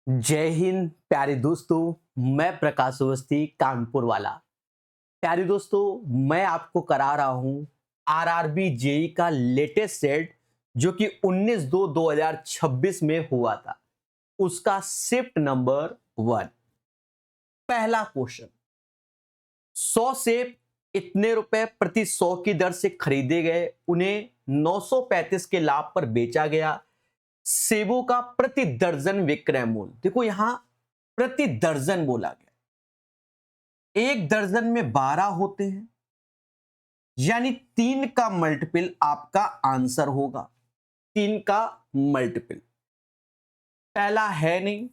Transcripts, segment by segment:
जय हिंद प्यारे दोस्तों। मैं प्रकाश अवस्थी कानपुर वाला। प्यारे दोस्तों, मैं आपको करा रहा हूं आरआरबी जेई का लेटेस्ट सेट जो कि 19/2/2026 में हुआ था, उसका शिफ्ट नंबर 1। पहला क्वेश्चन, 100 सेब इतने रुपए प्रति 100 की दर से खरीदे गए, उन्हें 935 के लाभ पर बेचा गया। सेबों का प्रति दर्जन विक्रय मूल्य, देखो यहां प्रति दर्जन बोला गया, एक दर्जन में 12 होते हैं, यानी 3 का मल्टीपल आपका आंसर होगा। 3 का मल्टीपल पहला है नहीं,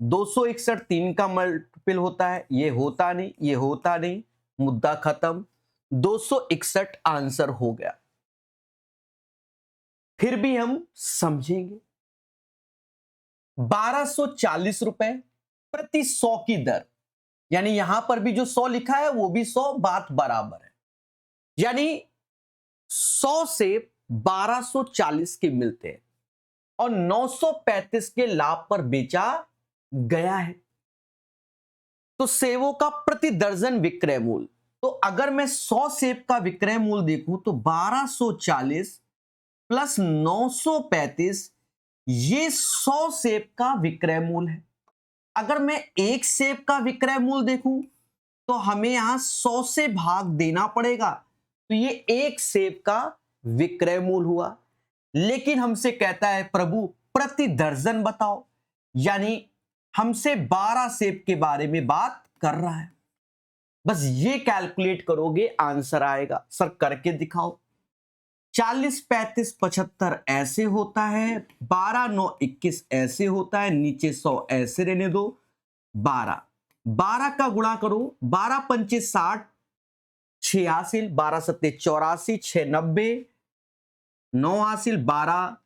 261 3 का मल्टीपल होता है, ये होता नहीं, ये होता नहीं, मुद्दा खत्म। 261 आंसर हो गया। फिर भी हम समझेंगे, 1240 रुपए प्रति 100 की दर, यानी यहां पर भी जो 100 लिखा है वो भी 100, बात बराबर है। यानी 100 से 1240 के मिलते हैं और 935 के लाभ पर बेचा गया है। तो सेबों का प्रति दर्जन विक्रय मूल्य, तो अगर मैं 100 सेब का विक्रय मूल्य देखूं तो 1240 प्लस 935, ये 100 सेब का विक्रय मूल्य है। अगर मैं एक सेब का विक्रय मूल्य देखूं तो हमें यहां 100 से भाग देना पड़ेगा, तो ये एक सेब का विक्रय मूल्य हुआ। लेकिन हमसे कहता है प्रभु प्रति दर्जन बताओ, यानी हमसे 12 सेब के बारे में बात कर रहा है। बस ये कैलकुलेट करोगे आंसर आएगा। सर करके दिखाओ। 40 35 75 ऐसे होता है, 12 9 21 ऐसे होता है, नीचे 100 ऐसे रहने दो। 12 12 का गुणा करो, 12 पंचे 60, 6 हासिल, 12 सत्ते 84, 6 90, 9 हासिल, 12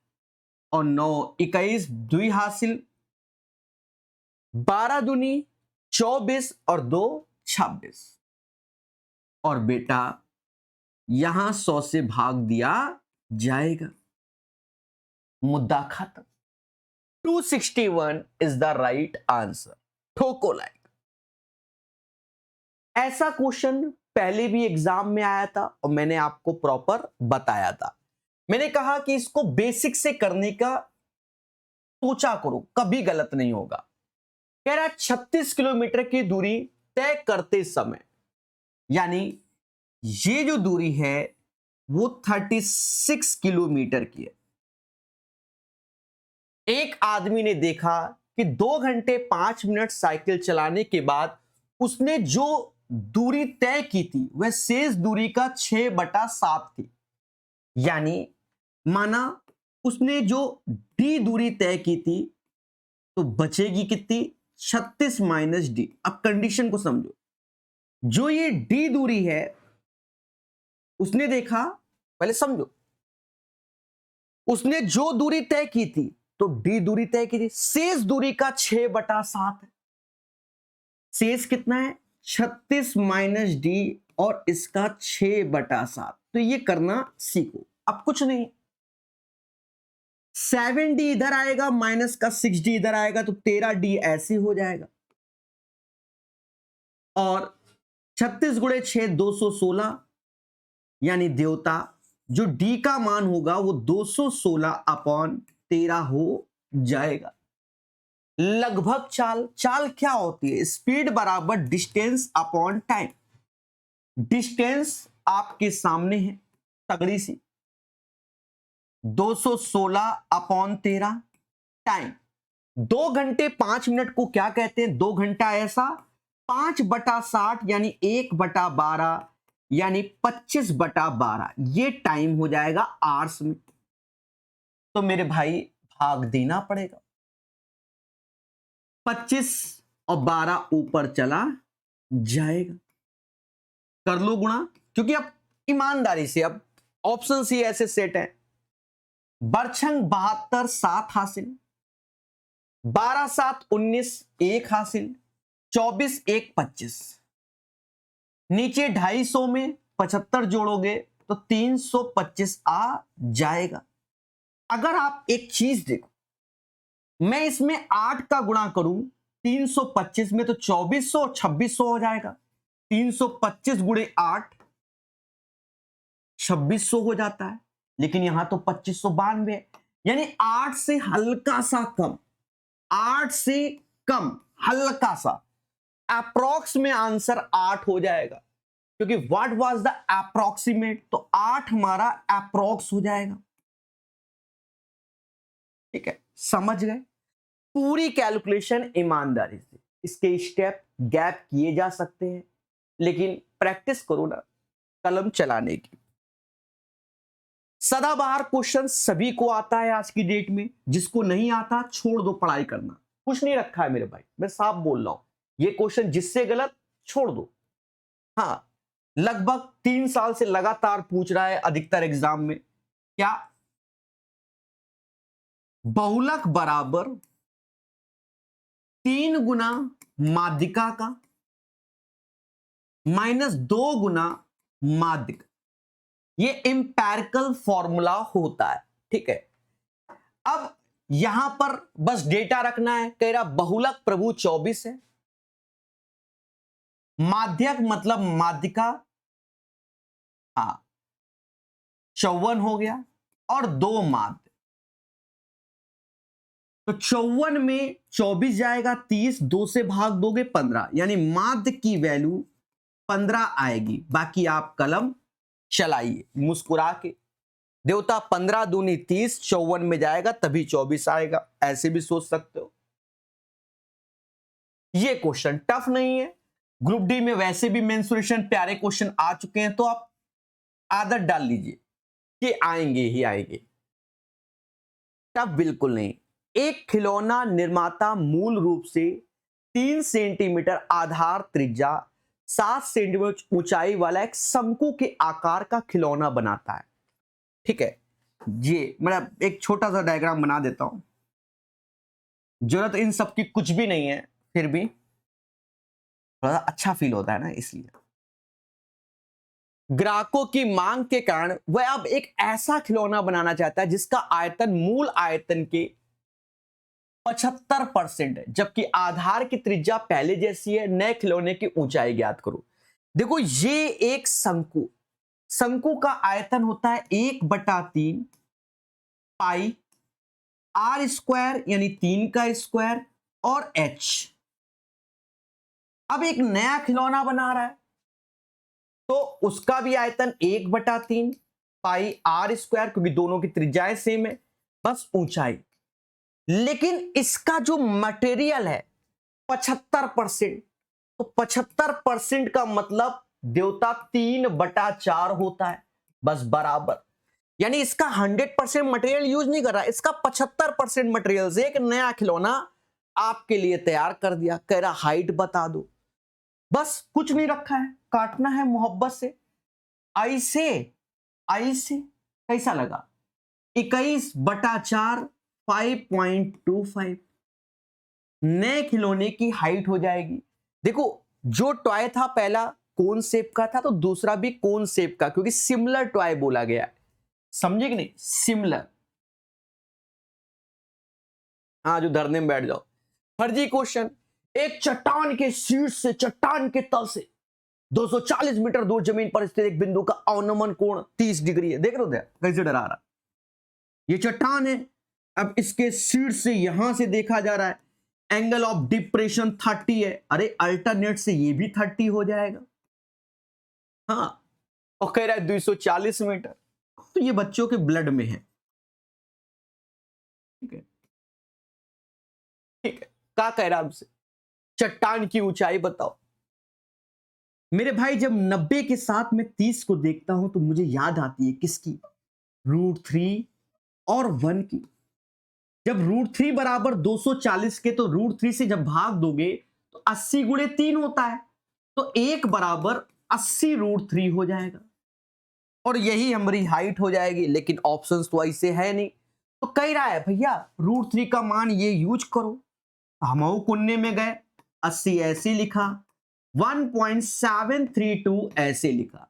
और 9 21, 2 हासिल, 12 दूनी 24 और 2 26। और बेटा यहां 100 से भाग दिया जाएगा, मुद्दा खत्म। 261 इज द राइट आंसर। ठोको लाइक। ऐसा क्वेश्चन पहले भी एग्जाम में आया था और मैंने आपको प्रॉपर बताया था। मैंने कहा कि इसको बेसिक से करने का सोचा करो, कभी गलत नहीं होगा। कह रहा 36 किलोमीटर की दूरी तय करते समय, यानी ये जो दूरी है वो 36 किलोमीटर की है। एक आदमी ने देखा कि 2 घंटे 5 मिनट साइकिल चलाने के बाद उसने जो दूरी तय की थी वह शेष दूरी का 6/7 थी। यानी माना उसने जो डी दूरी तय की थी तो बचेगी कितनी, 36 माइनस डी। अब कंडीशन को समझो, जो ये डी दूरी है उसने देखा, पहले समझो, उसने जो दूरी तय की थी तो डी दूरी तय की थी, शेष दूरी का 6/7 है। शेष कितना है, 36 माइनस डी और इसका 6/7। तो ये करना सीखो। अब कुछ नहीं, 7D इधर आएगा, माइनस का 6D इधर आएगा, तो 13D ऐसे हो जाएगा। और 36 गुणे 6 216, यानी देवता जो D का मान होगा वो 216/13 हो जाएगा। लगभग चाल, चाल क्या होती है, स्पीड बराबर डिस्टेंस अपॉन टाइम। डिस्टेंस आपके सामने है तगड़ी सी, 216/13। टाइम 2 घंटे 5 मिनट को क्या कहते हैं, 2 घंटा ऐसा, 5/60 यानी 1/12, यानी 25/12, ये टाइम हो जाएगा आवर्स में। तो मेरे भाई भाग देना पड़ेगा, 25 और 12 ऊपर चला जाएगा। कर लो गुणा, क्योंकि अब ईमानदारी से, अब ऑप्शन सी ऐसे सेट है। बरछंग 72 7 हासिल, 12 7 19 1 हासिल, 24 1 25। नीचे 250 में 75 जोड़ोगे तो 325 आ जाएगा। अगर आप एक चीज देखो, मैं इसमें 8 का गुणा करूं 325 में तो 2400 और 2600 हो जाएगा। 325 गुणे 8 2600 हो जाता है, लेकिन यहां तो 2592 है, यानी 8 से हल्का सा कम, 8 से कम हल्का सा, अप्रोक्स में आंसर 8 हो जाएगा, क्योंकि व्हाट वाज द अप्रोक्सीमेट, तो 8 हमारा अप्रोक्स हो जाएगा। ठीक है, समझ गए? पूरी कैलकुलेशन ईमानदारी से, इसके स्टेप गैप किए जा सकते हैं, लेकिन प्रैक्टिस करो ना कलम चलाने की। सदाबहार क्वेश्चन सभी को आता है आज की डेट में, जिसको नहीं आता छोड़ दो पढ़ाई करना, कुछ नहीं रखा है मेरे भाई, मैं साफ बोल रहा हूं, ये क्वेश्चन जिससे गलत छोड़ दो। हाँ, लगभग 3 साल से लगातार पूछ रहा है अधिकतर एग्जाम में, क्या बहुलक बराबर 3 गुना माध्यिका का माइनस 2 गुना माध्यिका, ये इंपैरिकल फॉर्मूला होता है। ठीक है, अब यहां पर बस डेटा रखना है, कह रहा बहुलक प्रभु 24 है, माध्यक मतलब माध्यिका 54 हो गया, और 2 माध्य, तो 54 में 24 जाएगा, 30, 2 से भाग दोगे 15, यानी माध्य की वैल्यू 15 आएगी। बाकी आप कलम चलाइए मुस्कुरा के, देवता 15 दूनी 30, 54 में जाएगा तभी 24 आएगा, ऐसे भी सोच सकते हो। ये क्वेश्चन टफ नहीं है, ग्रुप डी में वैसे भी मेंसुरेशन प्यारे क्वेश्चन आ चुके हैं, तो आप आदत डाल लीजिए कि आएंगे ही आएंगे, टफ बिल्कुल नहीं। एक खिलौना निर्माता मूल रूप से 3 सेंटीमीटर आधार त्रिज्या 7 सेंटीमीटर ऊंचाई वाला एक शंकु के आकार का खिलौना बनाता है। ठीक है, ये मैं एक छोटा सा डायग्राम बना देता हूं, जरूरत इन सब की कुछ भी नहीं है, फिर भी थोड़ा अच्छा फील होता है ना, इसलिए। ग्राहकों की मांग के कारण वह अब एक ऐसा खिलौना बनाना चाहता है जिसका आयतन मूल आयतन के 75% है, जबकि आधार की त्रिज्या पहले जैसी है। नए खिलौने की ऊंचाई ज्ञात करो। देखो, ये एक शंकु, शंकु का आयतन होता है 1/3 पाई आर स्क्वायर, यानी 3 का स्क्वायर, और एच। अब एक नया खिलौना बना रहा है, तो उसका भी आयतन 1/3 पाई आर स्क्वायर, क्योंकि दोनों की त्रिज्याएं सेम है, बस ऊंचाई। लेकिन इसका जो मटेरियल है 75%, तो 75% का मतलब देवता 3/4 होता है, बस बराबर। यानी इसका 100% मटेरियल यूज नहीं कर रहा, इसका 75% मटेरियल से एक नया खिलौना आपके लिए तैयार कर दिया। कह रहा हाइट बता दो, बस कुछ नहीं रखा है, काटना है मोहब्बत से। ऐसे कैसा लगा? 21/4 5.25 नए खिलौने की हाइट हो जाएगी। देखो, जो टॉय था पहला कोन शेप का था, तो दूसरा भी कोन शेप का, क्योंकि सिमिलर टॉय बोला गया है, समझे कि नहीं? सिमिलर। हाँ, जो धरने में बैठ जाओ। फर्जी क्वेश्चन, एक चट्टान के शीर्ष से, चट्टान के तल से 240 मीटर दूर जमीन पर स्थित एक बिंदु का अवनमन कोण 30 डिग्री है। देख रहे हो कैसे डरा रहा? ये चट्टान है, अब इसके शीर्ष से यहां से देखा जा रहा है, एंगल ऑफ डिप्रेशन 30 है। अरे अल्टरनेट से ये भी 30 हो जाएगा। हाँ, और कह रहा है 240 मीटर, तो ये बच्चों के ब्लड में है। ठीक है, ठीक है। क्या कह रहा है हमसे? चट्टान की ऊंचाई बताओ। मेरे भाई, जब 90 के साथ में 30 को देखता हूं तो मुझे याद आती है किसकी? √3 और 1 की। जब √3 बराबर 240 के, तो √3 से जब भाग दोगे तो 80 गुणे 3 होता है, तो 1 बराबर 80 √3 हो जाएगा, और यही हमारी हाइट हो जाएगी। लेकिन ऑप्शंस तो ऐसे है नहीं, तो कह रहा है भैया √3 का मान ये यूज करो। हम कुन्ने में गए, 80 ऐसे लिखा, 1.732 ऐसे लिखा।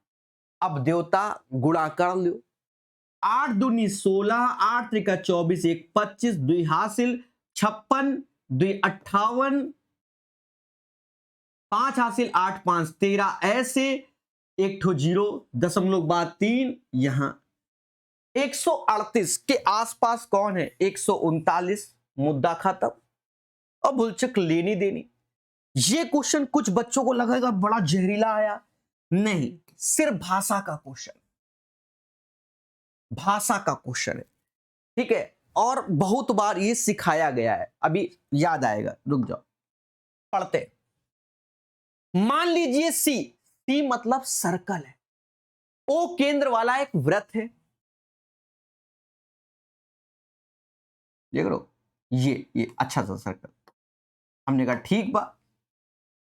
अब देवता गुणा कर लो, 8 दूनी 16, 8 त्रिका 24, 1 25, 2 हासिल, 56, 2 58, 5 हासिल 8 5 13, ऐसे एक ठो 0 दशमलव बाद 3, यहां 138 के आसपास कौन है? 139, मुद्दा खत्म। अब भुलचक लेनी देनी। ये क्वेश्चन कुछ बच्चों को लगेगा बड़ा जहरीला आया, नहीं, सिर्फ भाषा का क्वेश्चन, भाषा का क्वेश्चन है, ठीक है, और बहुत बार ये सिखाया गया है, अभी याद आएगा, रुक जाओ पढ़ते। मान लीजिए सी मतलब सर्कल है, ओ केंद्र वाला एक वृत्त है, देख लो, ये अच्छा सा सर्कल, हमने कहा ठीक बा।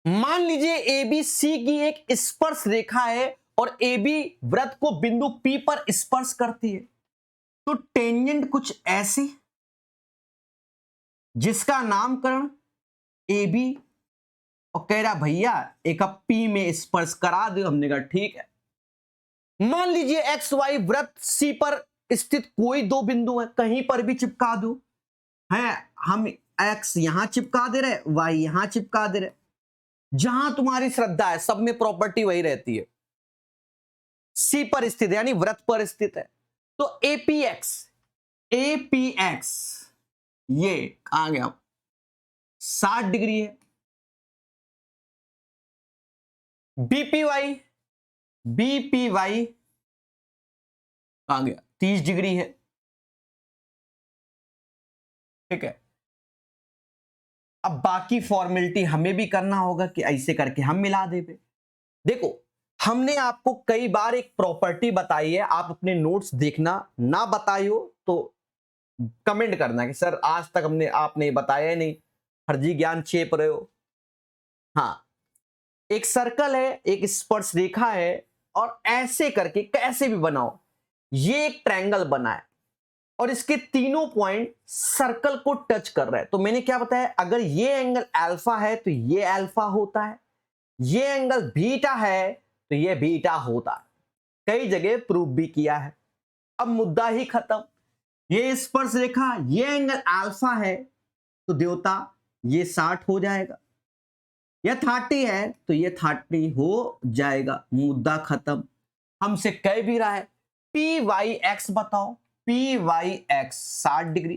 मान लीजिए ए बी सी की एक स्पर्श रेखा है और ए बी वृत्त को बिंदु P पर स्पर्श करती है, तो टेंजेंट कुछ ऐसे जिसका नामकरण ए बी, और कह रहा भैया एक P में स्पर्श करा दो, हमने कहा ठीक है। मान लीजिए एक्स वाई वृत्त सी पर स्थित कोई दो बिंदु है, कहीं पर भी चिपका दो, है हम एक्स यहां चिपका दे रहे, वाई यहां चिपका दे रहे, जहां तुम्हारी श्रद्धा है, सब में प्रॉपर्टी वही रहती है, सी पर स्थित है यानी वृत्त पर स्थित है, तो एपीएक्स ये कहां गया, 60 डिग्री है। बीपीवाई कहां गया, 30 डिग्री है, ठीक है। अब बाकी फॉर्मेलिटी हमें भी करना होगा कि ऐसे करके हम मिला दे। देखो हमने आपको कई बार एक प्रॉपर्टी बताई है, आप अपने नोट्स देखना, ना बताई हो तो कमेंट करना कि सर आज तक हमने आपने बताया नहीं, फर्जी ज्ञान चेप रहे हो। हाँ, एक सर्कल है, एक स्पर्श रेखा है, और ऐसे करके कैसे भी बनाओ, ये एक ट्रायंगल बना है और इसके तीनों पॉइंट सर्कल को टच कर रहे हैं। तो मैंने क्या बताया, अगर ये एंगल अल्फा है तो ये अल्फा होता है, ये एंगल बीटा है तो ये बीटा होता है, कई जगह प्रूव भी किया है। अब मुद्दा ही खत्म, ये स्पर्श रेखा, ये एंगल अल्फा है तो देवता ये 60 हो जाएगा, ये 30 है तो ये 30 हो जाएगा, मुद्दा खत्म। हमसे कह भी रहा है पी वाई एक्स बताओ, पी वाई एक्स 60 डिग्री,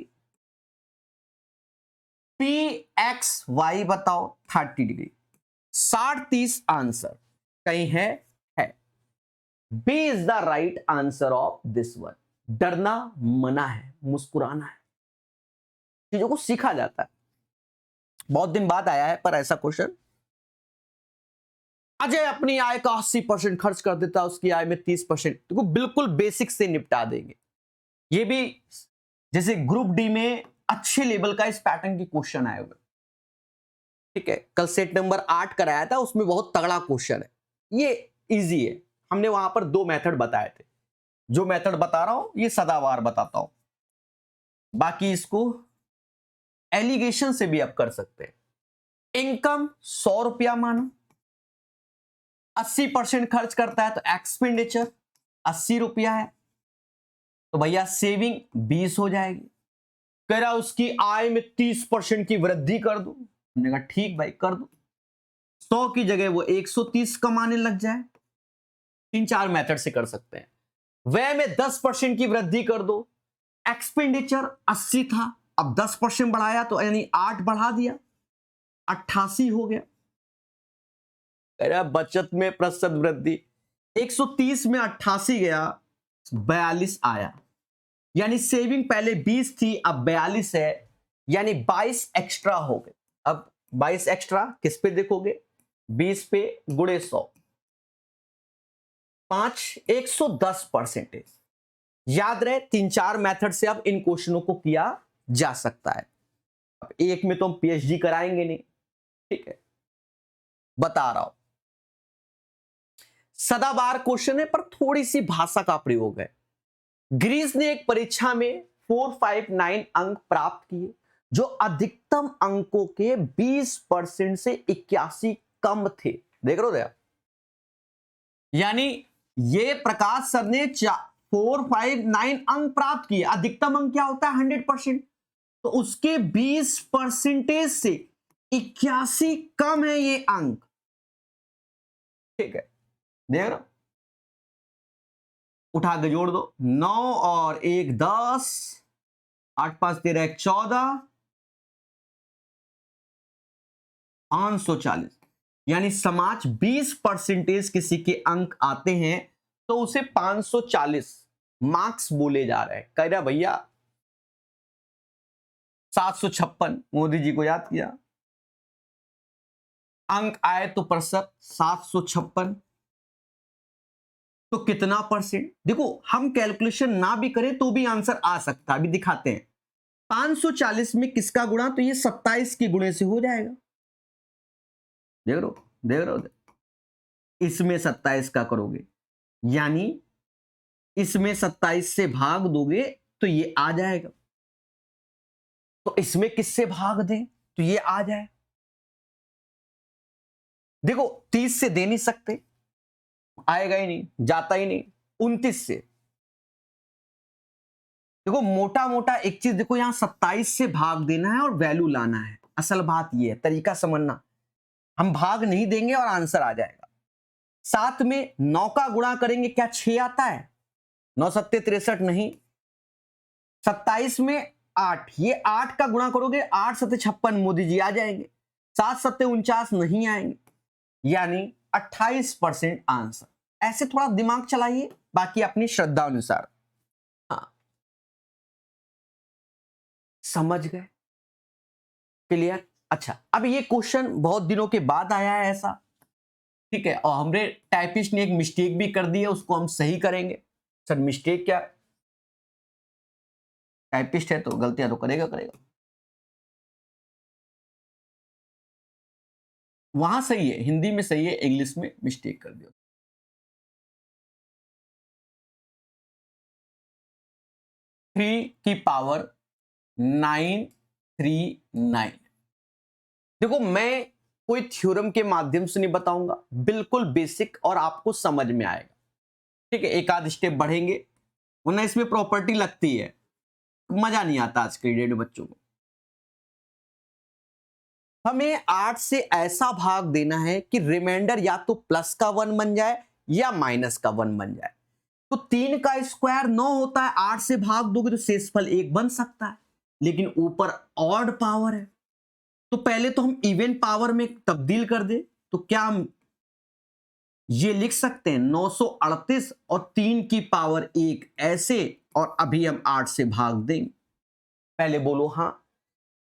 पी एक्स वाई बताओ 30 डिग्री, 60-30 आंसर कहीं है? B is the right answer of this one. डरना मना है, मुस्कुराना है, चीजों को सीखा जाता है। बहुत दिन बाद आया है पर ऐसा क्वेश्चन। अजय अपनी आय का 80% खर्च कर देता है, उसकी आय में 30%, तो बिल्कुल बेसिक से निपटा देंगे। ये भी जैसे ग्रुप डी में अच्छे लेवल का इस पैटर्न की क्वेश्चन आए हुए, ठीक है। कल सेट नंबर 8 कराया था, उसमें बहुत तगड़ा क्वेश्चन है, ये इजी है। हमने वहां पर 2 मेथड बताए थे, जो मेथड बता रहा हूं ये सदाबहार बताता हूं, बाकी इसको एलिगेशन से भी आप कर सकते हैं। इनकम 100 रुपया मानो, 80% खर्च करता है तो एक्सपेंडिचर 80 रुपया है, तो भैया सेविंग 20 हो जाएगी। कह रहा उसकी आय में 30% की वृद्धि कर दो, हमने कहा ठीक भाई कर दो, 100 की जगह वो 130 कमाने लग जाए। 3-4 मेथड से कर सकते हैं। व्यय में 10% की वृद्धि कर दो, एक्सपेंडिचर 80 था, अब 10% बढ़ाया तो यानी 8 बढ़ा दिया, 88 हो गया। कह रहा बचत में प्रतिशत वृद्धि, 130 में 88 गया, 42 आया, यानी सेविंग पहले 20 थी अब 42 है, यानी 22 एक्स्ट्रा हो गए। अब 22 एक्स्ट्रा किस पे देखोगे, 20 पे गुणे 100, 110%। याद रहे 3-4 मेथड से अब इन क्वेश्चनों को किया जा सकता है। अब एक में तो हम पीएचडी कराएंगे नहीं, ठीक है, बता रहा हूं। सदाबहार क्वेश्चन है पर थोड़ी सी भाषा का प्रयोग है। ग्रीस ने एक परीक्षा में 459 अंक प्राप्त किए, जो अधिकतम अंकों के 20% से 81 कम थे। देख रहे हो, यानी ये प्रकाश सर ने 459 अंक प्राप्त किए, अधिकतम अंक क्या होता है 100%, तो उसके 20% से 81 कम है ये अंक। ठीक है, देख रहे हो, उठा के जोड़ दो, 9 और 1 10, 8 5 13 1 14, 540। यानी समाज 20% किसी के अंक आते हैं तो उसे 540 मार्क्स बोले जा रहे हैं। कह रहा भैया 756, मोदी जी को याद किया, अंक आए तो प्रतिशत 756, तो कितना परसेंट? देखो हम कैलकुलेशन ना भी करें तो भी आंसर आ सकता है, अभी दिखाते हैं। 540 में किसका गुणा? तो ये 27 के गुणे से हो जाएगा। देख रहे हो, देख रहे हो, इसमें 27 का करोगे यानी इसमें 27 से भाग दोगे तो ये आ जाएगा। तो इसमें किससे भाग दें तो ये आ जाए। देखो 30 से दे नहीं सकते, आएगा ही नहीं, जाता ही नहीं। 29 से देखो, मोटा मोटा एक चीज देखो, यहां 27 से भाग देना है और वैल्यू लाना है। असल बात ये है, तरीका समझना, हम भाग नहीं देंगे और आंसर आ जाएगा। साथ में 9 का गुणा करेंगे, क्या 6 आता है? 9 सत्ते 63 नहीं, 27 में 8, ये 8 का गुणा करोगे 8 सत्ते 56, मोदी जी आ जाएंगे। 7 सत्ते 49 नहीं आएंगे, यानी 28% आंसर। ऐसे थोड़ा दिमाग चलाइए, बाकी अपनी श्रद्धा अनुसार। हाँ, समझ गए? क्लियर? अच्छा, अब ये क्वेश्चन बहुत दिनों के बाद आया है ऐसा, ठीक है, और हमने टाइपिस्ट ने एक मिस्टेक भी कर दी है, उसको हम सही करेंगे। सर मिस्टेक क्या? टाइपिस्ट है तो गलतियां तो करेगा करेगा। वहां सही है, हिंदी में सही है, इंग्लिश में मिस्टेक कर दिया। 3 की पावर 939। देखो मैं कोई थ्योरम के माध्यम से नहीं बताऊंगा, बिल्कुल बेसिक और आपको समझ में आएगा। ठीक है, एक आध स्टेप बढ़ेंगे, वरना इसमें प्रॉपर्टी लगती है, मजा नहीं आता आज के डेट बच्चों को। हमें 8 से ऐसा भाग देना है कि रिमाइंडर या तो प्लस का 1 बन जाए या माइनस का 1 बन जाए। तो 3 का स्क्वायर 9 होता है, 8 से भाग दोगे तो शेषफल 1 बन सकता है, लेकिन ऊपर ऑड पावर है, तो पहले तो हम इवन पावर में तब्दील कर दे। तो क्या हम ये लिख सकते हैं 938 और 3 की पावर 1 ऐसे, और अभी हम 8 से भाग देंगे। पहले बोलो हाँ।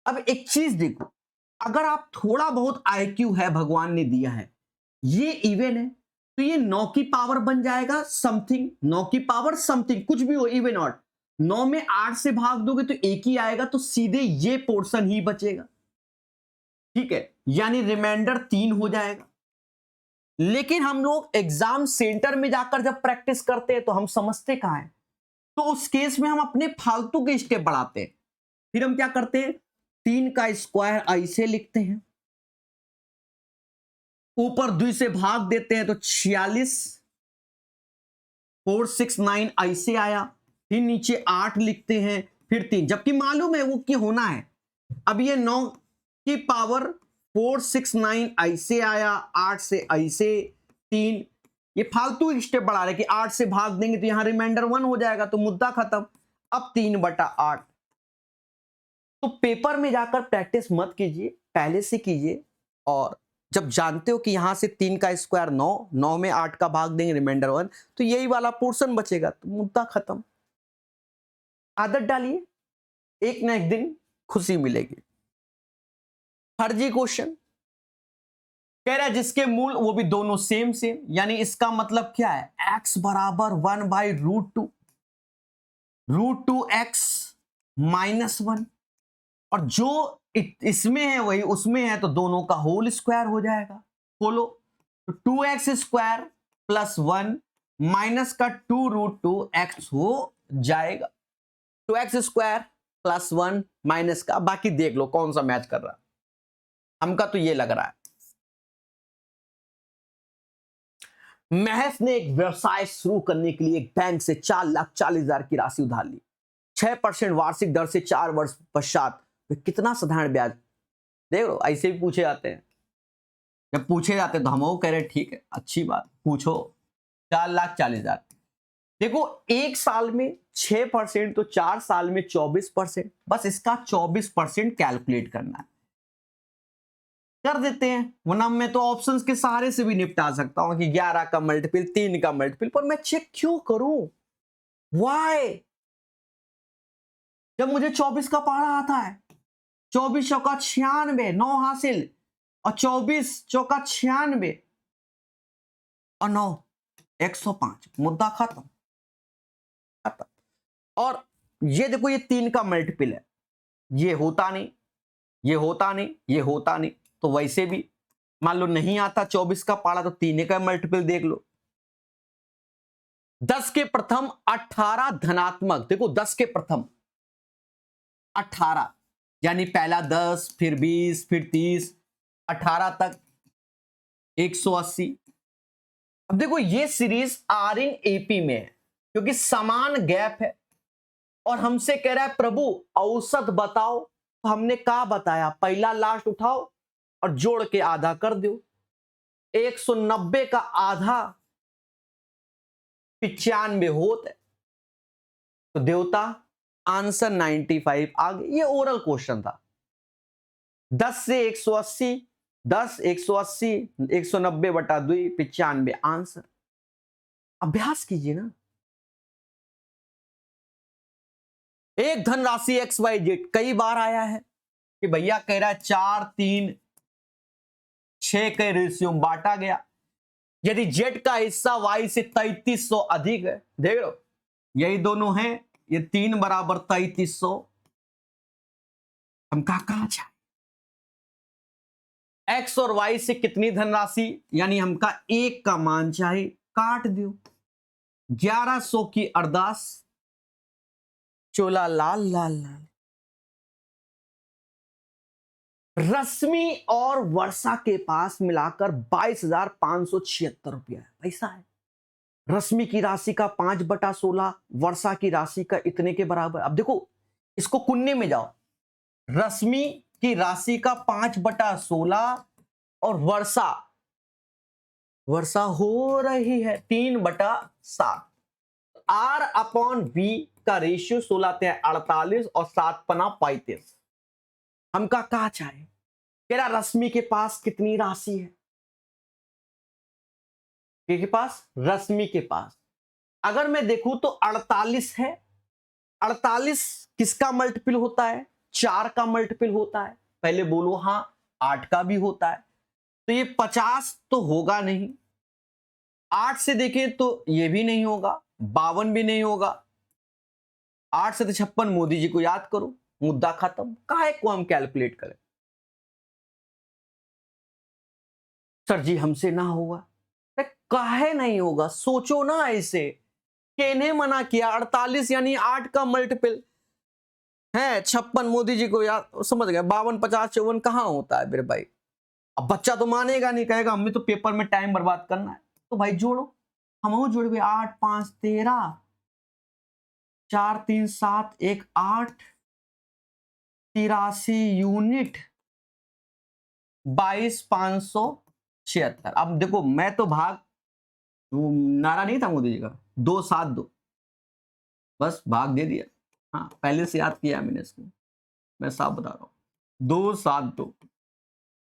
अब एक चीज देखो, अगर आप थोड़ा बहुत आईक्यू है, भगवान ने दिया है, ये इवन है तो ये 9 की पावर बन जाएगा समथिंग, 9 की पावर समथिंग, कुछ भी हो, इवन ऑड। 9 में 8 से भाग दोगे तो एक ही आएगा, तो सीधे ये पोर्शन ही बचेगा। ठीक है, यानी रिमाइंडर 3 हो जाएगा। लेकिन हम लोग एग्जाम सेंटर में जाकर जब प्रैक्टिस करते हैं तो हम समझते कहां है, तो उस केस में हम अपने फालतू के स्टेप बढ़ाते हैं। फिर हम क्या करते हैं, 3 का स्क्वायर ऐसे लिखते हैं, ऊपर 2 से भाग देते हैं तो 46, 469 ऐसे आया, फिर नीचे 8 लिखते हैं, फिर 3, जबकि मालूम है वो क्या होना है। अब ये 9 की पावर 469 ऐसे आया, 8 से ऐसे 3, ये फालतू स्टेप बढ़ा रहे कि 8 से भाग देंगे तो यहां रिमाइंडर 1 हो जाएगा, तो मुद्दा खत्म। अब 3/8। तो पेपर में जाकर प्रैक्टिस मत कीजिए, पहले से कीजिए, और जब जानते हो कि यहां से 3 का स्क्वायर 9, 9 में 8 का भाग देंगे रिमाइंडर 1, तो यही वाला पोर्शन बचेगा, तो मुद्दा खत्म। आदत डालिए, एक ना एक दिन खुशी मिलेगी। फर्जी क्वेश्चन कह रहा है जिसके मूल वो भी दोनों सेम सेम, यानी इसका मतलब क्या है, x बराबर 1/√2, √2x -1, और जो इसमें है वही उसमें है, तो दोनों का होल स्क्वायर हो जाएगा। बोलो, तो 2x स्क्वायर प्लस 1 माइनस का 2√2x हो जाएगा। 2x स्क्वायर प्लस 1 माइनस का, बाकी देख लो कौन सा मैच कर रहा है, हमका तो ये लग रहा है। महस ने एक व्यवसाय शुरू करने के लिए एक बैंक से 4,40,000 की राशि उधार ली। 6% वार्षिक दर से 4 वर्ष पश्चात कितना साधारण ब्याज। देख लो ऐसे भी पूछे जाते हैं, जब पूछे जाते हैं तो हम वो कह रहे ठीक है अच्छी बात पूछो। 4,40,000। देखो एक साल में 6% तो 4 साल में 24%, बस इसका 24% कैलकुलेट करना है, कर देते हैं। वरना मैं तो ऑप्शंस के सहारे से भी निपटा सकता हूं कि 11 का मल्टीपल 3 का मल्टीपल, पर मैं चेक क्यों करूं? वाई? जब मुझे 24 का पहाड़ा आता है, 24 चौका 96, 9 हासिल, और 24 चौका 96 और 9 105, मुद्दा खत्म। और ये देखो ये 3 का मल्टीपल है, ये होता नहीं, ये होता नहीं, ये होता नहीं, तो वैसे भी मान लो नहीं आता 24 का पाड़ा तो 3 का मल्टीपल देख लो। 10 के प्रथम 18 धनात्मक, देखो 10 के प्रथम 18 यानी पहला 10 फिर 20 फिर 30 18 तक 180। अब देखो ये सीरीज आर इन एपी में है क्योंकि समान गैप है और हमसे कह रहा है प्रभु औसत बताओ, तो हमने क्या बताया, पहला लास्ट उठाओ और जोड़ के आधा कर दो। 190 का आधा 95 होता है, तो देवता आंसर 95 आ गया। ये ओरल क्वेश्चन था। 10 से 180, 10 180 190 बटा 2 95 आंसर। अभ्यास कीजिए ना। एक धनराशि एक्स वाई जेड कई बार आया है कि भैया कह रहा है 4 3 6 के रेशियो में बांटा गया। यदि जेड का हिस्सा वाई से 3300 अधिक है, देख लो यही दोनों हैं, ये 3 बराबर 3300, हम कहा चाहे एक्स और वाई से कितनी धनराशि, यानी हमका एक का मान चाहे, काट दो 1100 की अरदास, चोला लाल लाल लाल। रश्मि और वर्षा के पास मिलाकर 22,576 रुपया पैसा है। रश्मि की राशि का 5/16, वर्षा की राशि का इतने के बराबर। अब देखो इसको कुन्ने में जाओ, रश्मि की राशि का 5/16 और वर्षा हो रही है 3/7। R अपॉन V का रेशियो 16 48 और 7 पना 35। हमका कहा चाहे तेरा रश्मि के पास कितनी राशि है, के पास रश्मि के पास अगर मैं देखूं तो 48 है। 48 किसका मल्टीपल होता है, 4 का मल्टीपल होता है। पहले बोलो हाँ, 8 का भी होता है, तो ये 50 तो होगा नहीं। 8 से देखें तो ये भी नहीं होगा, 52 भी नहीं होगा। 8 से तो 56, मोदी जी को याद करो, मुद्दा खत्म। काहे को हम कैलकुलेट करें, सर जी हमसे ना होगा। काहे नहीं होगा, सोचो ना ऐसे। किन्हें मना किया, 48 यानी 8 का मल्टीपल है। 56 मोदी जी को याद, समझ गए। 52 50 54 कहां होता है मेरे भाई। अब बच्चा तो मानेगा नहीं, कहेगा हमें तो पेपर में टाइम बर्बाद करना है। तो भाई जोड़ो, हम जोड़ भी 8 5 13 4 3 7 1 8 83 यूनिट 22,576। अब देखो मैं तो भाग, नारा नहीं था मोदी जी का 2 7 2, बस भाग दे दिया। हाँ पहले से याद किया मैंने इसको, मैं साफ बता रहा हूं 2 7 2।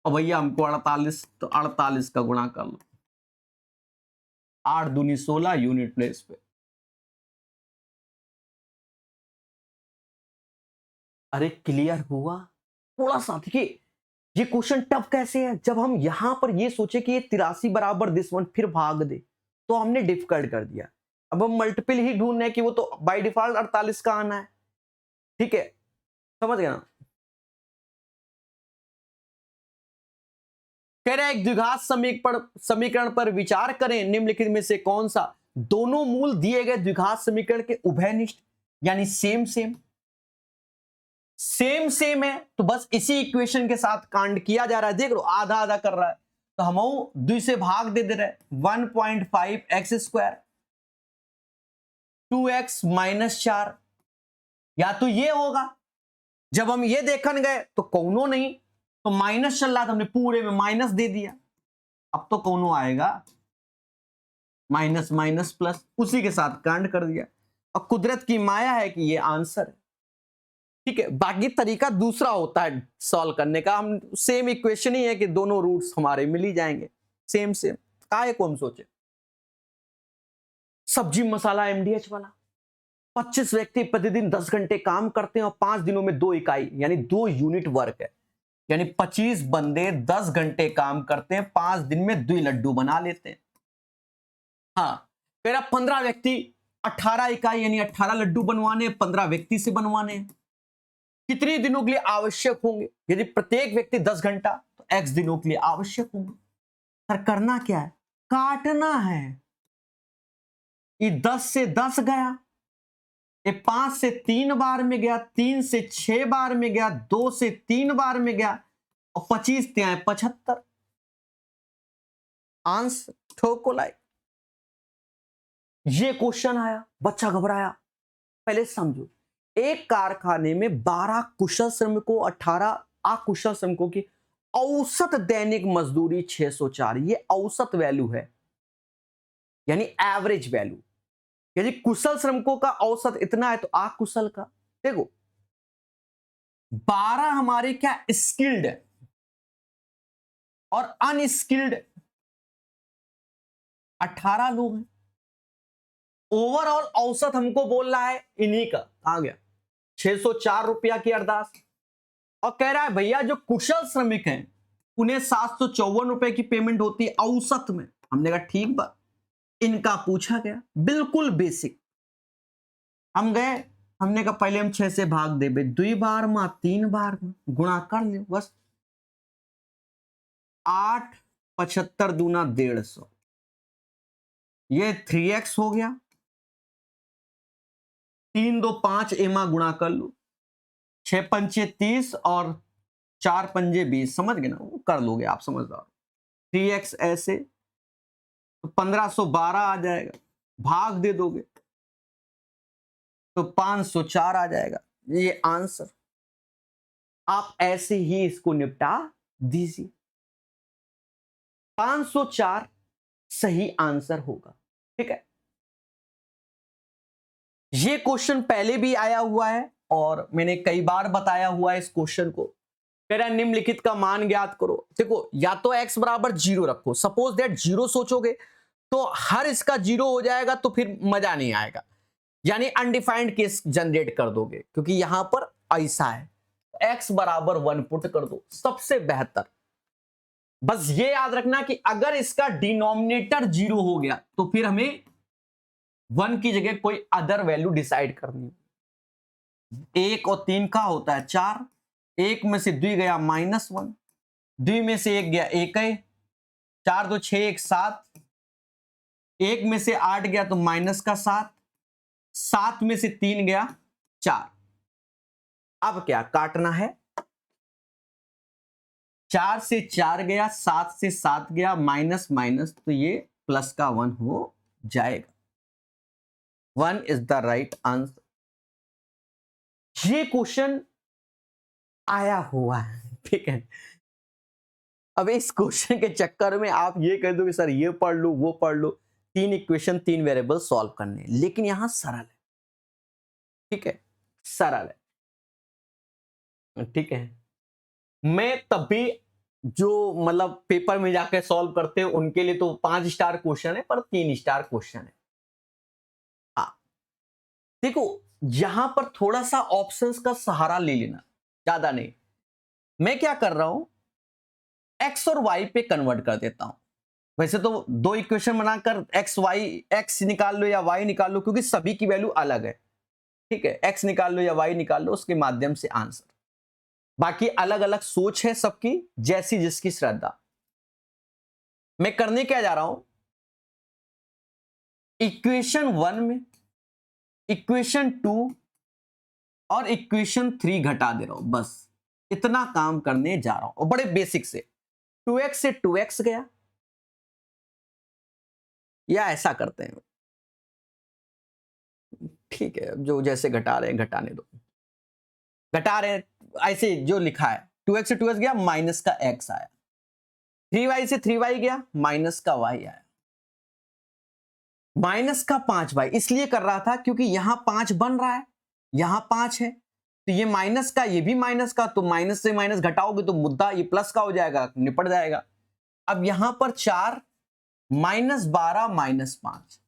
और भैया हमको 48, तो 48 का गुणा कर लो, 8 दूनी 16 यूनिट प्लेस पे। अरे क्लियर हुआ। थोड़ा सा देखिए ये क्वेश्चन टफ कैसे है, जब हम यहां पर ये सोचे कि ये 83 बराबर दिस वन फिर भाग दे, तो हमने डिफिकल्ट कर दिया। अब हम मल्टीपल ही ढूंढ रहे हैं कि वो तो बाय डिफॉल्ट 48 का आना है। ठीक है, समझ गया ना। कह रहे एक द्विघात समीकरण पर विचार करें, निम्नलिखित में से कौन सा दोनों मूल दिए गए द्विघात समीकरण के उभयनिष्ठ यानी सेम सेम है, तो बस इसी इक्वेशन के साथ कांड किया जा रहा है। देख लो आधा आधा कर रहा है, तो हम 2 से भाग दे रहे हैं। 1.5 x स्क्वायर 2x - 4 या तो ये होगा, जब हम ये देखने गए तो कौनो नहीं, तो माइनस चल रहा था, हमने पूरे में माइनस दे दिया, अब तो कौनो आएगा, माइनस माइनस प्लस, उसी के साथ कांड कर दिया। और कुदरत की माया है कि ये आंसर है। ठीक है, बाकी तरीका दूसरा होता है सॉल्व करने का, हम सेम इक्वेशन ही है कि दोनों रूट्स हमारे मिल ही जाएंगे, सेम सेम, काहे को हम सोचे। सब्जी मसाला एमडीएच वाला, 25 व्यक्ति प्रतिदिन 10 घंटे काम करते हैं और 5 दिनों में 2 इकाई यानी 2 यूनिट वर्क है, यानी 25 बंदे 10 घंटे काम करते हैं, 5 दिन में 2 लड्डू बना लेते हैं। हाँ, कह रहा 15 व्यक्ति 18 इकाई यानी 18 लड्डू बनवाने, 15 व्यक्ति से बनवाने हैं। कितने दिनों के लिए आवश्यक होंगे? यदि प्रत्येक व्यक्ति 10 घंटा, तो x दिनों के लिए आवश्यक होंगे। सर करना क्या है? काटना है। ये 10 से 10 गया, ये 5 से 3 बार में गया, 3 से 6 बार में गया, 2 से 3 बार में गया, और 25 त्याए 75। आंसर ठोको लाइक। ये क्वेश्चन आया, बच्चा घबराया। पहले समझो, एक कारखाने में 12 कुशल श्रमिकों 18 अकुशल श्रमिकों की औसत दैनिक मजदूरी 604, ये औसत वैल्यू है, यानी एवरेज वैल्यू। यदि कुशल श्रमिकों का औसत इतना है तो अकुशल का देखो, 12 हमारे क्या स्किल्ड है और अनस्किल्ड 18 लोग हैं। ओवरऑल औसत हमको बोल रहा है इन्हीं का, आ गया 604 रुपया की अरदास। और कह रहा है भैया जो कुशल श्रमिक हैं उन्हें 754 रुपए की पेमेंट होती है औसत में। हमने कहा ठीक बा, इनका पूछा गया बिल्कुल बेसिक। हम गए, हमने कहा पहले हम 6 से भाग देबे, 2 बार में 3 बार में गुणा कर ले, बस 8 75 दूना 150, ये 3x हो गया, 3 2 5 एमा गुणा कर लो, 6 पंचे 30 और 4 पंजे 20, समझ गए ना, वो कर लोगे आप, समझदार। 3x ऐसे तो 1512 आ जाएगा, भाग दे दोगे तो 504 आ जाएगा, ये आंसर। आप ऐसे ही इसको निपटा दीजिए, 504 सही आंसर होगा। ठीक है, ये क्वेश्चन पहले भी आया हुआ है और मैंने कई बार बताया हुआ है इस क्वेश्चन को। कह रहा है निम्नलिखित का मान ज्ञात करो। देखो, या तो x बराबर 0 रखो, सपोज दैट 0 सोचोगे तो हर इसका 0 हो जाएगा, तो फिर मजा नहीं आएगा, यानी अनडिफाइंड केस जनरेट कर दोगे, क्योंकि यहां पर ऐसा है। x बराबर 1 पुट कर दो, सबसे बेहतर। बस ये याद रखना कि अगर इसका डिनोमिनेटर 0 हो गया तो फिर हमें 1 की जगह कोई अदर वैल्यू डिसाइड करनी है। 1 और 3 का होता है 4, 1 में से 2 गया -1, 2 में से 1 गया 1 है, 4 2 6 1 7, 1 में से 8 गया तो -7, 7 में से 3 गया 4। अब क्या काटना है, 4 से 4 गया, 7 से 7 गया, माइनस माइनस तो ये प्लस का 1 हो जाएगा। 1 इज द राइट आंसर। ये क्वेश्चन आया हुआ है, ठीक है। अब इस क्वेश्चन के चक्कर में आप ये कह दो कि सर ये पढ़ लो वो पढ़ लो, 3 इक्वेशन 3 वेरिएबल सॉल्व करने, लेकिन यहां सरल है। ठीक है, सरल है। ठीक है, मैं तब भी जो मतलब पेपर में जाकर सॉल्व करते हैं उनके लिए तो 5 स्टार क्वेश्चन है, पर 3 स्टार क्वेश्चन है। हाँ, देखो यहां पर थोड़ा सा ऑप्शंस का सहारा ले लेना, ज्यादा नहीं। मैं क्या कर रहा हूं, एक्स और वाई पे कन्वर्ट कर देता हूं। वैसे तो 2 इक्वेशन बनाकर एक्स वाई, एक्स निकाल लो या वाई निकाल लो, क्योंकि सभी की वैल्यू अलग है। ठीक है, एक्स निकाल लो या वाई निकाल लो, उसके माध्यम से आंसर। बाकी अलग अलग सोच है सबकी, जैसी जिसकी श्रद्धा। मैं करने क्या जा रहा हूं, इक्वेशन 1 में इक्वेशन 2 और इक्वेशन 3 घटा दे रहा हूं, बस इतना काम करने जा रहा हूं, और बड़े बेसिक से। 2x से 2x गया, या ऐसा करते हैं, ठीक है जो जैसे घटा रहे हैं घटाने दो। घटा रहे ऐसे जो लिखा है 2x से 2x गया माइनस का x आया, 3y से 3y गया माइनस का y आया, माइनस का 5y इसलिए कर रहा था क्योंकि यहां 5 बन रहा है, यहां 5 है तो ये माइनस का ये भी माइनस का, तो माइनस से माइनस घटाओगे तो मुद्दा ये प्लस का हो जाएगा, निपट जाएगा। अब यहां पर 4 -12 -5,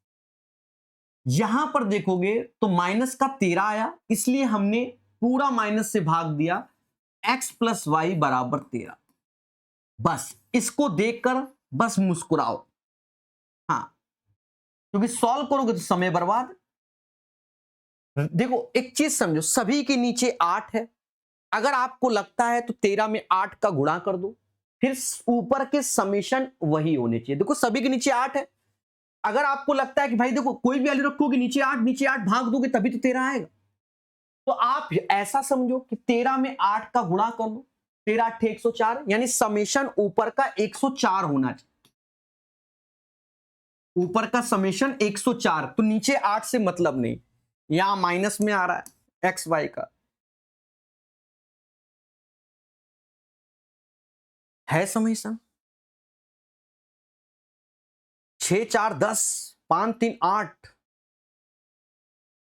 यहां पर देखोगे तो माइनस का 13 आया, इसलिए हमने पूरा माइनस से भाग दिया, x + y = 13। बस इसको देखकर बस मुस्कुराओ, हाँ, क्योंकि सॉल्व करोगे तो समय बर्बाद। देखो एक चीज समझो, सभी के नीचे 8 है, अगर आपको लगता है तो 13 में 8 का गुणा कर दो, फिर ऊपर के समेशन वही होने चाहिए। देखो सभी के नीचे 8 है, अगर आपको लगता है कि भाई देखो कोई भी वैल्यू रखोगे नीचे 8 भाग दोगे तभी तो 13 आएगा, तो आप ऐसा समझो कि 13 में 8 का गुणा कर लो, 13 8 104, यानी समेशन ऊपर का 104 होना चाहिए, ऊपर का समेशन 104, तो नीचे 8 से मतलब नहीं, यहां माइनस में आ रहा है एक्स वाई का, है समेशन 6 4 10 5 3 8,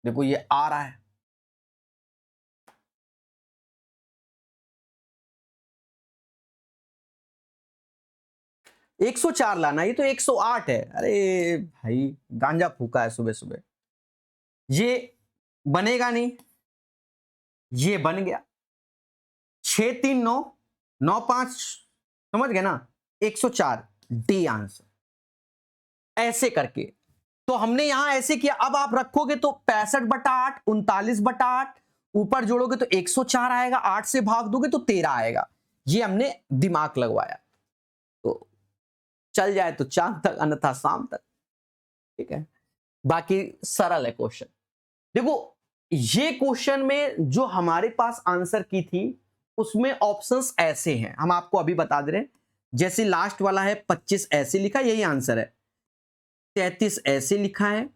देखो ये आ रहा है, एक 104 लाना, ये तो 108 है। अरे भाई गांजा फूका है सुबह सुबह, ये बनेगा नहीं, ये बन गया 6 3 9 9 5, समझ गए ना, 104 डी आंसर। ऐसे करके तो हमने यहां ऐसे किया, अब आप रखोगे तो 65/8 39/8, ऊपर जोड़ोगे तो 104 आएगा, 8 से भाग दोगे तो 13 आएगा, ये हमने दिमाग लगवाया, तो चल जाए तो चांद तक अन्यथा शाम तक, ठीक है। बाकी सरल है क्वेश्चन। देखो ये क्वेश्चन में जो हमारे पास आंसर की थी उसमें ऑप्शंस ऐसे हैं, हम आपको अभी बता दे रहे हैं, जैसे लास्ट वाला है 25 ऐसे लिखा, यही आंसर है, 33 ऐसे लिखा है,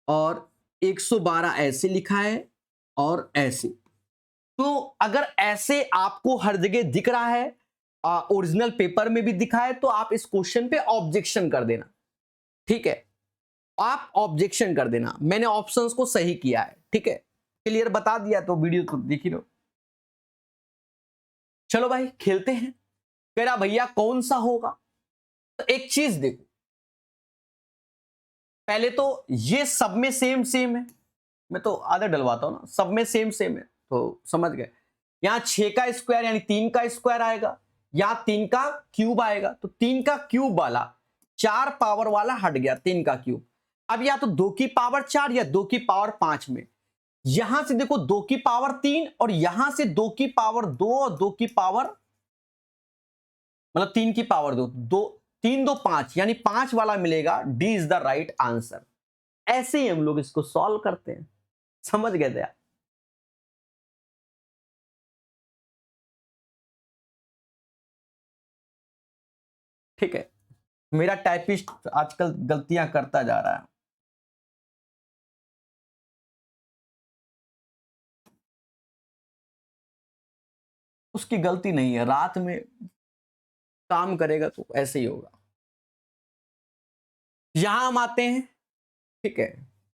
और 112 ऐसे लिखा है, और ऐसे। तो अगर ऐसे आपको हर जगह दिख रहा है, ओरिजिनल पेपर में भी दिखा है, तो आप इस क्वेश्चन पे ऑब्जेक्शन कर देना, ठीक है, आप ऑब्जेक्शन कर देना, मैंने ऑप्शंस को सही किया है, ठीक है, क्लियर बता दिया, तो वीडियो तो देख ही लो। चलो भाई खेलते हैं, कह रहा भैया कौन सा होगा, तो एक चीज देखो, पहले तो ये सब में सेम सेम है, मैं तो आधा डलवाता हूं ना, सब में सेम सेम है तो समझ गए, यहां 6 का स्क्वायर यानी 3 का स्क्वायर आएगा, यहां 3 का क्यूब आएगा, तो 3 का क्यूब वाला 4 पावर वाला हट गया, 3 का क्यूब, अब या तो 2 की पावर 4 या 2 की पावर 5 में, यहां से देखो 2 की पावर 3 और यहां से 2 की पावर 2 और 2 की पावर मतलब 3 की पावर 2, 2 3 2 5 यानी 5 वाला मिलेगा, D is the right answer. ऐसे ही हम लोग इसको सॉल्व करते हैं, समझ गए थे आप? ठीक है, मेरा टाइपिस्ट आजकल गलतियां करता जा रहा है, उसकी गलती नहीं है, रात में काम करेगा तो ऐसे ही होगा। यहां हम आते हैं, ठीक है,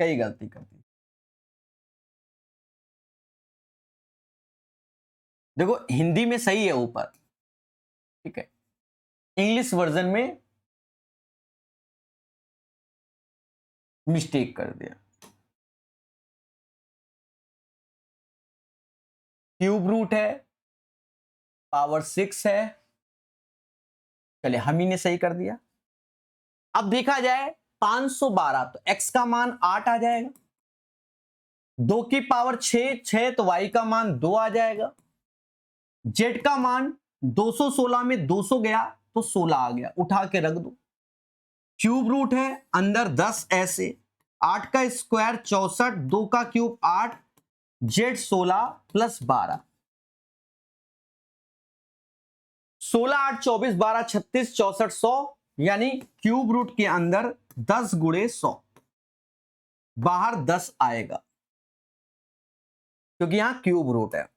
कई गलती करती, देखो हिंदी में सही है ऊपर, ठीक है, इंग्लिश वर्जन में मिस्टेक कर दिया, क्यूब रूट है, पावर 6 है, चलिए हम ही ने सही कर दिया। अब देखा जाए 512, तो x का मान 8 आ जाएगा, 2 की पावर 6 तो y का मान 2 आ जाएगा, z का मान 216 में 200 गया तो 16 आ गया, उठा के रख दो, क्यूब रूट है अंदर 10 ऐसे, 8 का स्क्वायर 64, 2 का क्यूब 8, z 16 + 12, 16 8 24 12 36 64 100, यानी क्यूब रूट के अंदर 10 × 100, बाहर 10 आएगा, क्योंकि यहां क्यूब रूट है।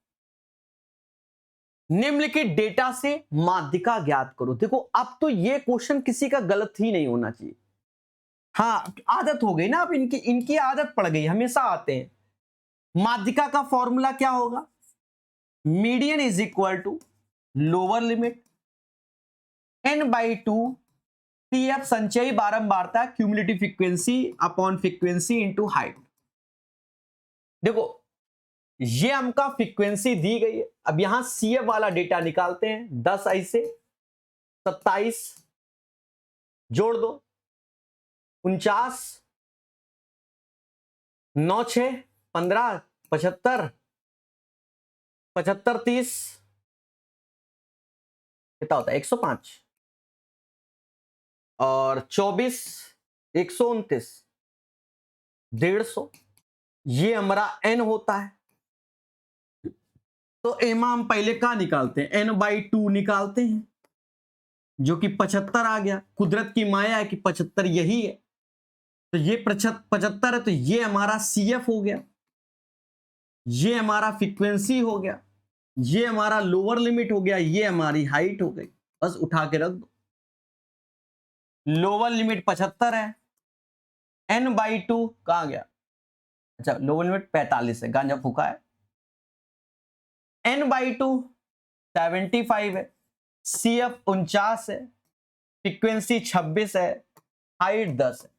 निम्नलिखित डेटा से माध्यिका ज्ञात करो। देखो अब तो ये क्वेश्चन किसी का गलत ही नहीं होना चाहिए। हाँ आदत हो गई ना, अब इनकी इनकी आदत पड़ गई, हमेशा आते हैं। माध्यिका का फॉर्मूला क्या होगा? Median is equal to lower limit n/2 TF संचयी बारंबारता cumulative frequency upon frequency into height. देखो ये हमका फ्रीक्वेंसी दी गई है। अब यहां CF वाला डेटा निकालते हैं। 10 ऐसे 27 जोड़ दो 49 9 6 15 75 75 30 कितना होता है 105 और 24 129 150। ये हमारा n होता है। तो एमा हम पहले का निकालते हैं, n/2 निकालते हैं जो कि 75 आ गया। कुदरत की माया है कि 75 यही है, तो ये 75 है, तो ये हमारा CF हो गया, ये हमारा फ्रीक्वेंसी हो गया, ये हमारा लोअर लिमिट हो गया, ये हमारी हाइट हो गई। बस उठा के रख दो। लोअर लिमिट 75 है, n/2 कहां गया? अच्छा लोअर लिमिट 45 है, गांजा फूका है। n/2 75 है, CF 49 है, फ्रीक्वेंसी 26 है, हाइट 10 है।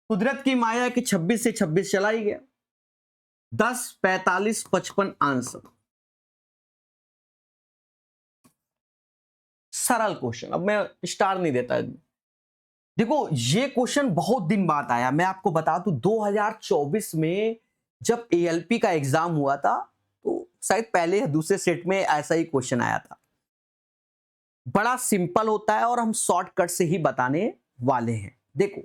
कुदरत की माया है कि 26 से 26 चला ही गया। 10 45 55 आंसर। सरल क्वेश्चन। अब मैं स्टार नहीं देता। देखो ये क्वेश्चन बहुत दिन बाद आया। मैं आपको बता दूं 2024 में जब ALP का एग्जाम हुआ था तो शायद पहले या दूसरे सेट में ऐसा ही क्वेश्चन आया था। बड़ा सिंपल होता है और हम शॉर्टकट से ही बताने वाले हैं। देखो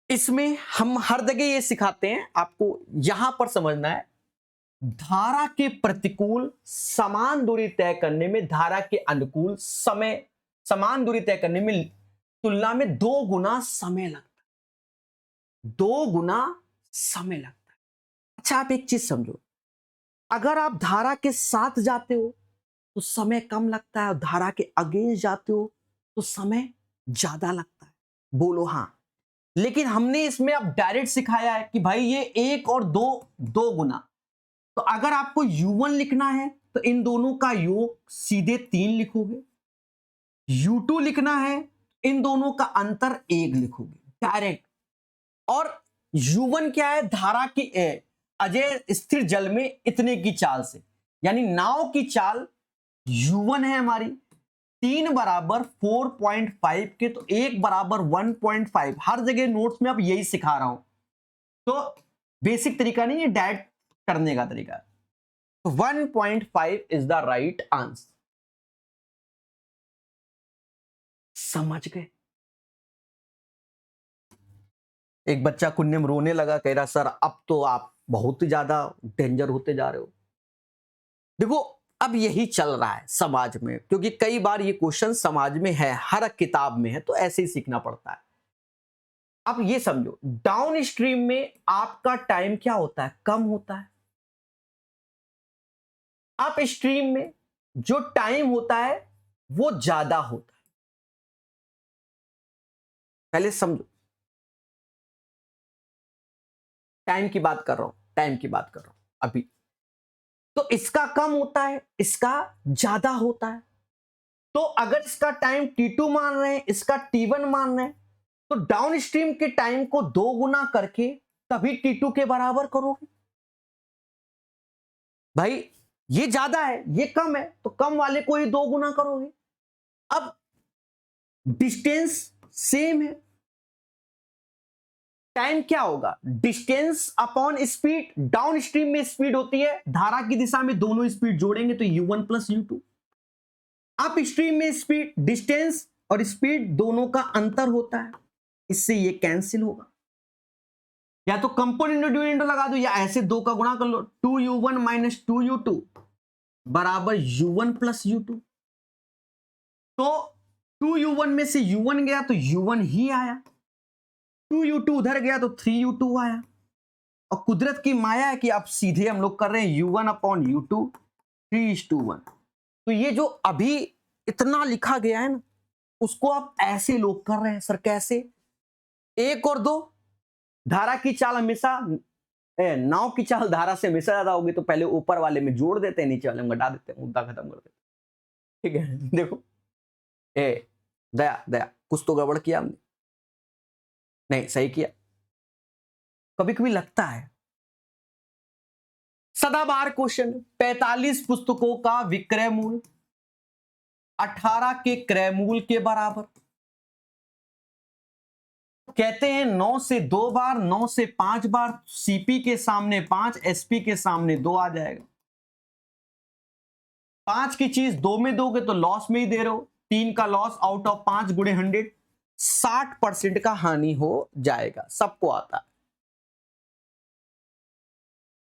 इसमें हम हर जगह ये सिखाते हैं, आपको यहां पर समझना है। धारा के प्रतिकूल समान दूरी तय करने में धारा के अनुकूल समय समान दूरी तय करने में तुलना में 2 गुना समय लगता है। 2 गुना समय लगता है। अच्छा आप एक चीज समझो, अगर आप धारा के साथ जाते हो तो समय कम लगता है और धारा के अगेंस्ट जाते हो तो समय ज्यादा लगता है। बोलो हाँ। लेकिन हमने इसमें अब डायरेक्ट सिखाया है कि भाई ये 1 और 2 गुना। तो अगर आपको U1 लिखना है तो इन दोनों का योग सीधे 3 लिखोगे। U2 लिखना है इन दोनों का अंतर 1 लिखोगे डायरेक्ट। और U1 क्या है? धारा की अजय स्थिर जल में इतने की चाल से, यानी नाव की चाल U1 है हमारी 3 बराबर 4.5 के, तो 1 बराबर 1.5। हर जगह नोट्स में अब यही सिखा रहा हूं, तो बेसिक तरीका नहीं है, डायरेक्ट करने का तरीका। तो 1.5 इज द राइट आंसर। समझ गए? एक बच्चा कुन्नम रोने लगा, कह रहा सर अब तो आप बहुत ही ज्यादा डेंजर होते जा रहे हो। देखो अब यही चल रहा है समाज में, क्योंकि कई बार ये क्वेश्चन समाज में है, हर किताब में है, तो ऐसे ही सीखना पड़ता है। अब ये समझो डाउन स्ट्रीम में आपका टाइम क्या होता है? कम होता है। अप स्ट्रीम में जो टाइम होता है वो ज्यादा होता है। पहले समझो, टाइम की बात कर रहा हूं, टाइम की बात कर रहा हूं अभी। तो इसका कम होता है, इसका ज्यादा होता है। तो अगर इसका टाइम T2 मान रहे हैं, इसका T1 मान रहे हैं, तो डाउन स्ट्रीम के टाइम को 2 गुना करके तभी T2 के बराबर करोगे। भाई ये ज्यादा है ये कम है, तो कम वाले को ही 2 गुना करोगे। अब डिस्टेंस सेम है, टाइम क्या होगा? Distance upon speed. Down stream में स्पीड होती है धारा की दिशा में, दोनों स्पीड जोड़ेंगे तो U1 plus U2। Up stream में स्पीड, डिस्टेंस और स्पीड दोनों का अंतर होता है, इससे ये कैंसिल होगा। या तो कंपोनेंट डिविडेंड लगा दो या ऐसे 2 का गुणा कर लो। 2U1 माइनस 2U2 बराबर U1 प्लस U2। तो 2U1 में से U1 गया तो U1 ही आया, 2U2 उधर गया तो 3U2 आया, और कुदरत की माया है कि आप सीधे हम लोग कर रहे हैं U1/U2 3:1। तो ये जो अभी इतना लिखा गया है ना, उसको आप ऐसे लोग कर रहे हैं सर कैसे? 1 और 2, धारा की चाल हमेशा नाव की चाल धारा से हमेशा ज्यादा होगी, तो पहले ऊपर वाले में जोड़ देते हैं, नीचे वाले में घटा देते हैं, मुद्दा खत्म कर देते हैं। ठीक है देखो, दया दया कुछ तो गड़बड़ किया हमने, नहीं सही किया। कभी कभी लगता है सदाबहार क्वेश्चन, 45 पुस्तकों का विक्रय मूल्य 18 के क्रय मूल्य के बराबर। कहते हैं 9 से 2 बार, 9 से 5 बार, सीपी के सामने 5, एसपी के सामने 2 आ जाएगा। 5 की चीज 2 में दोगे तो लॉस में ही दे रहे हो, 3 का लॉस आउट ऑफ 5 गुणे 100, 60% का हानि हो जाएगा। सबको आता है,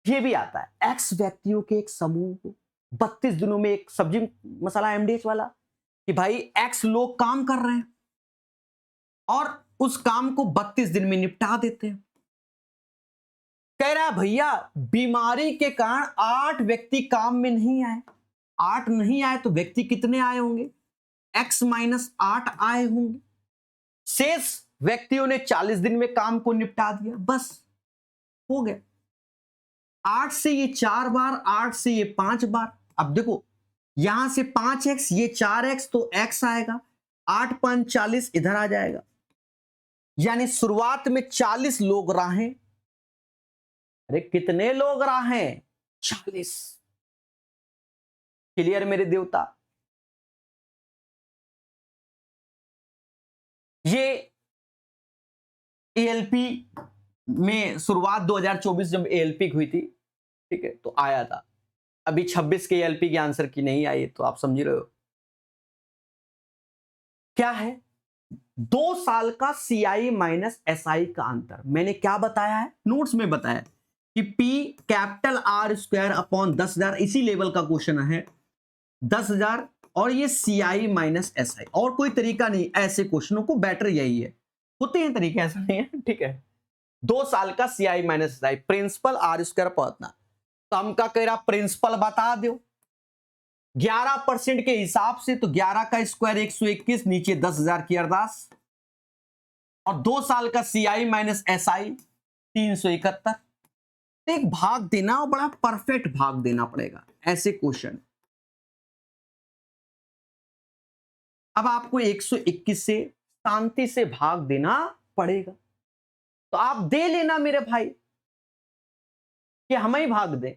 ये भी आता है। एक्स व्यक्तियों के एक समूह को 32 दिनों में एक सब्जी मसाला एमडीएच वाला, कि भाई एक्स लोग काम कर रहे हैं और उस काम को 32 दिन में निपटा देते हैं। कह रहा है भैया बीमारी के कारण 8 व्यक्ति काम में नहीं आए, 8 नहीं आए तो व्यक्ति कितने आए होंगे? x-8 आए होंगे। शेष व्यक्तियों ने 40 दिन में काम को निपटा दिया, बस हो गया। 8 से ये 4 बार, 8 से ये 5 बार। अब देखो यहां से 5x, ये 4x, तो x आएगा, 8 5 40 इधर आ जाएगा। यानी शुरुआत में 40 लोग राहें, अरे कितने लोग राहें? 40। क्लियर मेरे देवता? ये एएलपी में शुरुआत 2024 जब एएलपी हुई थी, ठीक है, तो आया था। अभी 26 के एएलपी के आंसर की नहीं आई, तो आप समझ रहे हो क्या है। 2 साल का सीआई माइनस एसआई का अंतर मैंने क्या बताया है, नोट्स में बताया कि P capital R square upon 10,000, इसी लेवल का क्वेश्चन है 10,000, और ये सीआई माइनस एसआई। और कोई तरीका नहीं, ऐसे क्वेश्चनों को बेटर यही है, होते हैं तरीके, ऐसा नहीं है। ठीक है, 2 साल का CI minus SI, principal R square पहुंचना, तो हम क्या कह रहा, प्रिंसिपल बता दो 11% के हिसाब से, तो 11 का स्क्वायर 121, नीचे 10,000 की अरदास, और 2 साल का सीआई माइनस एसआई 371। एक भाग देना और बड़ा परफेक्ट भाग देना पड़ेगा ऐसे क्वेश्चन। अब आपको 121 से शांति से भाग देना पड़ेगा, तो आप दे लेना मेरे भाई, कि हम ही भाग दें।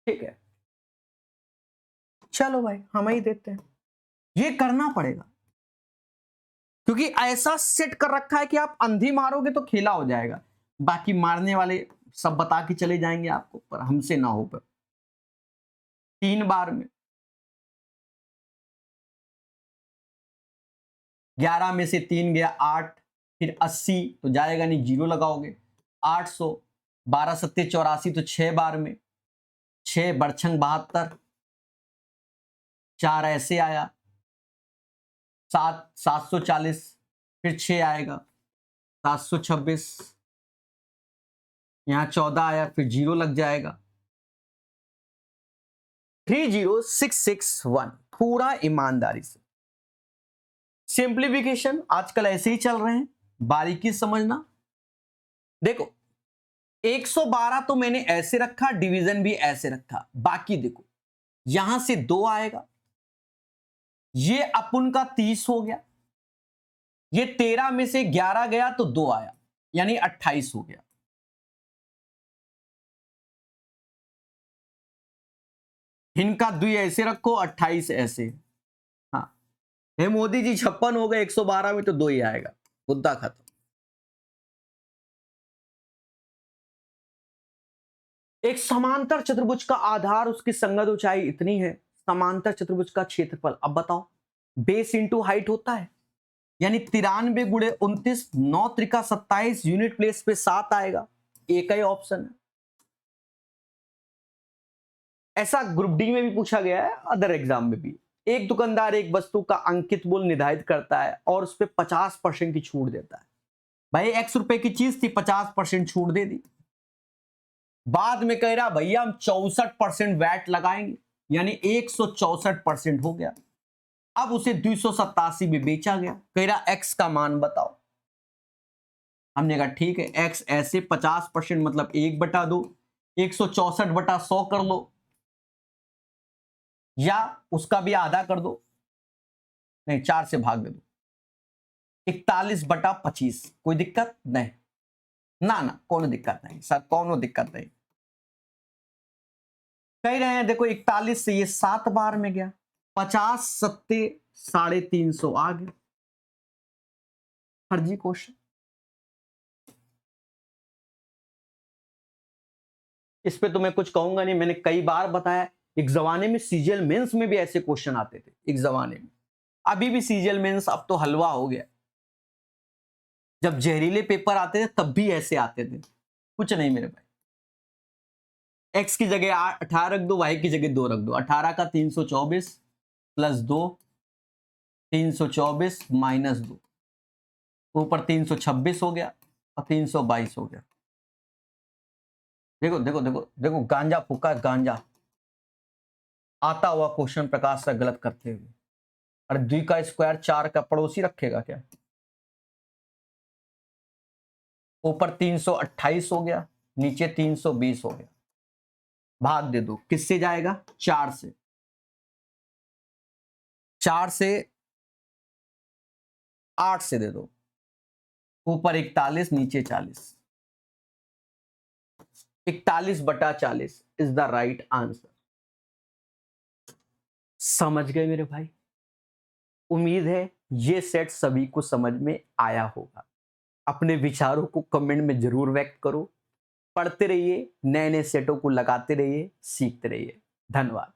ठीक है, चलो भाई हम ही देते हैं, ये करना पड़ेगा, क्योंकि ऐसा सेट कर रखा है कि आप अंधी मारोगे तो खेला हो जाएगा, बाकी मारने वाले सब बता के चले जाएंगे आपको, पर हमसे ना हो पर 3 बार में 11 में से 3 गया 8, फिर 80 तो जाएगा नहीं, 0 लगाओगे, 800, 12 सत्ते 84, तो 6 बार में 6 बरछंग 72, 4 ऐसे आया, 7 740, फिर 6 आएगा 726, यहां 14 आया, फिर 0 लग जाएगा, 30661। पूरा ईमानदारी से सिंप्लीफिकेशन आजकल ऐसे ही चल रहे हैं, बारीकी समझना। देखो 112 तो मैंने ऐसे रखा, डिवीजन भी ऐसे रखा, बाकी देखो यहां से 2 आएगा, ये अपन का 30 हो गया, ये 13 में से 11 गया तो 2 आया, यानी 28 हो गया। इनका 2 ऐसे रखो, 28 ऐसे। हाँ हे मोदी जी 56 हो गए, 112 में तो 2 ही आएगा, मुद्दा खत्म। एक समांतर चतुर्भुज का आधार उसकी संगत ऊंचाई इतनी है, समांतर चतुर्भुज का क्षेत्रफल, अब बताओ, बेस इंटू हाइट होता है, यानी 93 गुणे 29, 9 त्रिका 27, यूनिट प्लेस पे 7 आएगा, एक ही ऑप्शन है। ऐसा ग्रुप डी में भी पूछा गया है, अदर एग्जाम में भी। एक दुकानदार एक वस्तु का अंकित मूल्य निर्धारित करता है और उस पर 50% की छूट देता है, भाई x रुपए की चीज थी, 50% छूट दे दी। बाद में कह रहा भैया हम 64% वैट लगाएंगे, यानी 164% हो गया। अब उसे 287 में बेचा गया, कह रहा x का मान बताओ। हमने कहा ठीक है, x ऐसे 50% मतलब 1/2, 164/100 कर लो, या उसका भी आधा कर दो, नहीं 4 से भाग दे दो, 41/25। कोई दिक्कत नहीं ना, ना कोनो दिक्कत नहीं सर, कोनो दिक्कत नहीं। कह रहे हैं देखो 41 से ये 7 बार में गया, 50 सत्ते 350 आ गया। फर्जी क्वेश्चन। इस पे तो मैं कुछ कहूंगा नहीं, मैंने कई बार बताया, एक जमाने में सीजीएल मेंस में भी ऐसे क्वेश्चन आते थे, एक जमाने में। अभी भी सीजीएल मेंस अब तो हलवा हो गया, जब जहरीले पेपर आते थे तब भी ऐसे आते थे। कुछ नहीं मेरे भाई, एक्स की जगह 18 रख दो, वाई की जगह 2 रख दो। 18 का 324 प्लस 2, 324 माइनस 2, ऊपर 326 हो गया और 322 हो गया। देखो देखो देखो देखो, गांजा फूका, गांजा आता हुआ क्वेश्चन प्रकाश से गलत करते हुए। अरे 2 का स्क्वायर 4 का पड़ोसी रखेगा क्या? ऊपर 328 हो गया, नीचे 320 हो गया। भाग दे दो, किससे जाएगा? 4 से। 4 से 8 से दे दो, ऊपर 41 नीचे 40। 41/40 इज द राइट आंसर। समझ गए मेरे भाई? उम्मीद है ये सेट सभी को समझ में आया होगा। अपने विचारों को कमेंट में जरूर व्यक्त करो। पढ़ते रहिए, नए नए सेटों को लगाते रहिए, सीखते रहिए। धन्यवाद।